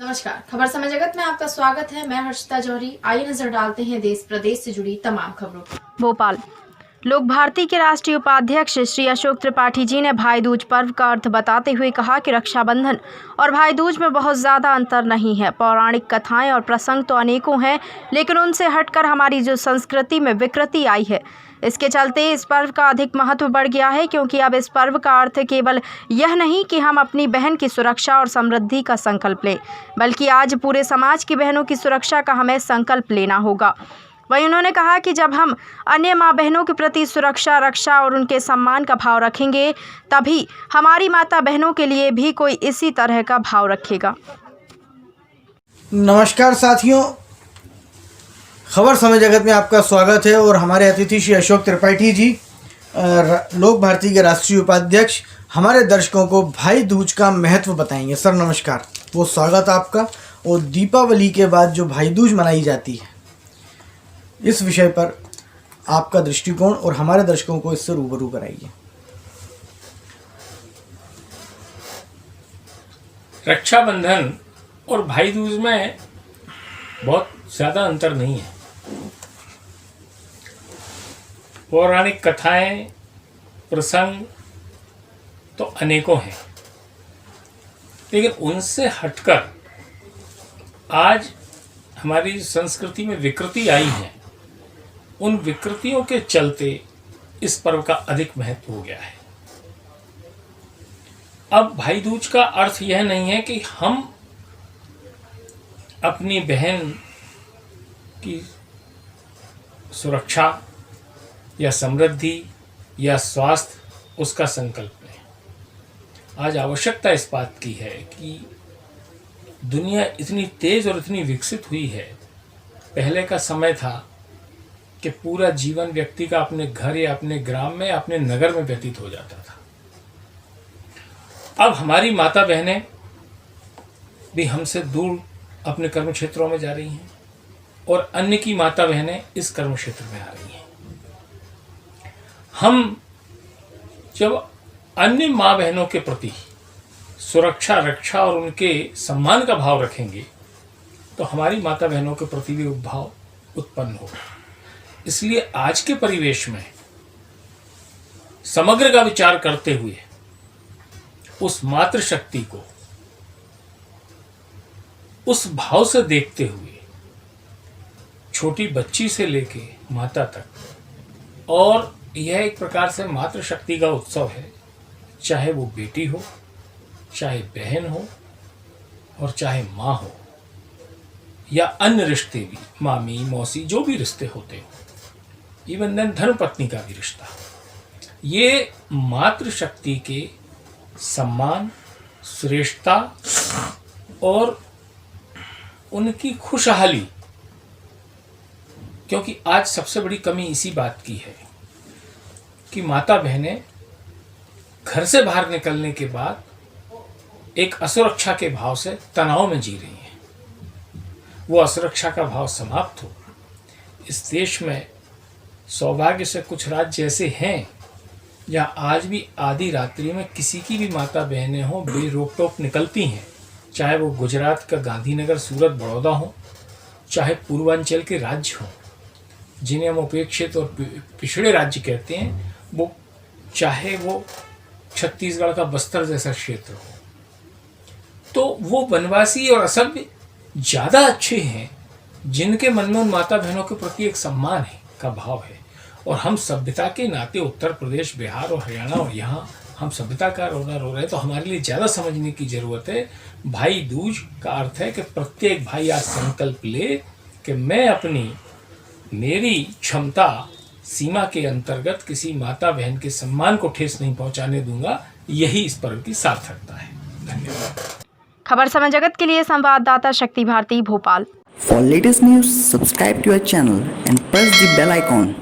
नमस्कार, खबर समय जगत में आपका स्वागत है। मैं हर्षिता जौहरी। आइए नजर डालते हैं देश प्रदेश से जुड़ी तमाम खबरों पर। भोपाल लोक भारती के राष्ट्रीय उपाध्यक्ष श्री अशोक त्रिपाठी जी ने भाई दूज पर्व का अर्थ बताते हुए कहा कि रक्षाबंधन और भाई दूज में बहुत ज़्यादा अंतर नहीं है। पौराणिक कथाएं और प्रसंग तो अनेकों हैं, लेकिन उनसे हटकर हमारी जो संस्कृति में विकृति आई है, इसके चलते इस पर्व का अधिक महत्व बढ़ गया है। क्योंकि अब इस पर्व का अर्थ केवल यह नहीं कि हम अपनी बहन की सुरक्षा और समृद्धि का संकल्प लें, बल्कि आज पूरे समाज की बहनों की सुरक्षा का हमें संकल्प लेना होगा। वहीं उन्होंने कहा कि जब हम अन्य माँ बहनों के प्रति सुरक्षा, रक्षा और उनके सम्मान का भाव रखेंगे, तभी हमारी माता बहनों के लिए भी कोई इसी तरह का भाव रखेगा। नमस्कार साथियों, खबर समय जगत में आपका स्वागत है। और हमारे अतिथि श्री अशोक त्रिपाठी जी, लोक भारती के राष्ट्रीय उपाध्यक्ष, हमारे दर्शकों को भाई दूज का महत्व बताएंगे। सर नमस्कार, वो स्वागत आपका। और दीपावली के बाद जो भाई दूज मनाई जाती है, इस विषय पर आपका दृष्टिकोण और हमारे दर्शकों को इससे रूबरू कराइए। रक्षाबंधन और भाई दूज में बहुत ज़्यादा अंतर नहीं है। पौराणिक कथाएं, प्रसंग तो अनेकों हैं, लेकिन उनसे हटकर आज हमारी संस्कृति में विकृति आई है। उन विकृतियों के चलते इस पर्व का अधिक महत्व हो गया है। अब भाई दूज का अर्थ यह नहीं है कि हम अपनी बहन की सुरक्षा या समृद्धि या स्वास्थ्य उसका संकल्प लें। आज आवश्यकता इस बात की है कि दुनिया इतनी तेज और इतनी विकसित हुई है। पहले का समय था कि पूरा जीवन व्यक्ति का अपने घर या अपने ग्राम में, अपने नगर में व्यतीत हो जाता था। अब हमारी माता बहनें भी हमसे दूर अपने कर्म क्षेत्रों में जा रही हैं और अन्य की माता बहनें इस कर्म क्षेत्र में आ रही हैं। हम जब अन्य माँ बहनों के प्रति सुरक्षा, रक्षा और उनके सम्मान का भाव रखेंगे, तो हमारी माता बहनों के प्रति भी भाव उत्पन्न होगा। इसलिए आज के परिवेश में समग्र का विचार करते हुए उस मातृशक्ति को उस भाव से देखते हुए छोटी बच्ची से लेके माता तक, और यह एक प्रकार से मातृशक्ति का उत्सव है। चाहे वो बेटी हो, चाहे बहन हो और चाहे माँ हो या अन्य रिश्ते भी, मामी, मौसी, जो भी रिश्ते होते हो, इवन धर्म पत्नी का भी रिश्ता, ये मातृशक्ति के सम्मान, श्रेष्ठता और उनकी खुशहाली, क्योंकि आज सबसे बड़ी कमी इसी बात की है कि माता बहनें घर से बाहर निकलने के बाद एक असुरक्षा के भाव से तनाव में जी रही हैं। वो असुरक्षा का भाव समाप्त हो। इस देश में सौभाग्य से कुछ राज्य ऐसे हैं जहाँ आज भी आधी रात्रि में किसी की भी माता बहनें हो बेरोक टोक निकलती हैं। चाहे वो गुजरात का गांधीनगर, सूरत, बड़ौदा हो, चाहे पूर्वांचल के राज्य हों जिन्हें हम उपेक्षित और पिछड़े राज्य कहते हैं, वो चाहे वो छत्तीसगढ़ का बस्तर जैसा क्षेत्र हो, तो वो वनवासी और असभ्य ज़्यादा अच्छे हैं जिनके मन में उन माता बहनों के प्रति एक सम्मान है, का भाव है। और हम सभ्यता के नाते उत्तर प्रदेश, बिहार और हरियाणा, और यहाँ हम सभ्यता का रोना रो रहे हैं, तो हमारे लिए ज़्यादा समझने की ज़रूरत है। भाई दूज का अर्थ है कि प्रत्येक भाई आज संकल्प ले कि मैं अपनी, मेरी क्षमता सीमा के अंतर्गत किसी माता बहन के सम्मान को ठेस नहीं पहुँचाने दूंगा। यही इस पर्व की सार्थकता है। धन्यवाद। खबर समय जगत के लिए संवाददाता शक्ति Bharti, Bhopal. For latest news, subscribe to our channel and press the bell icon.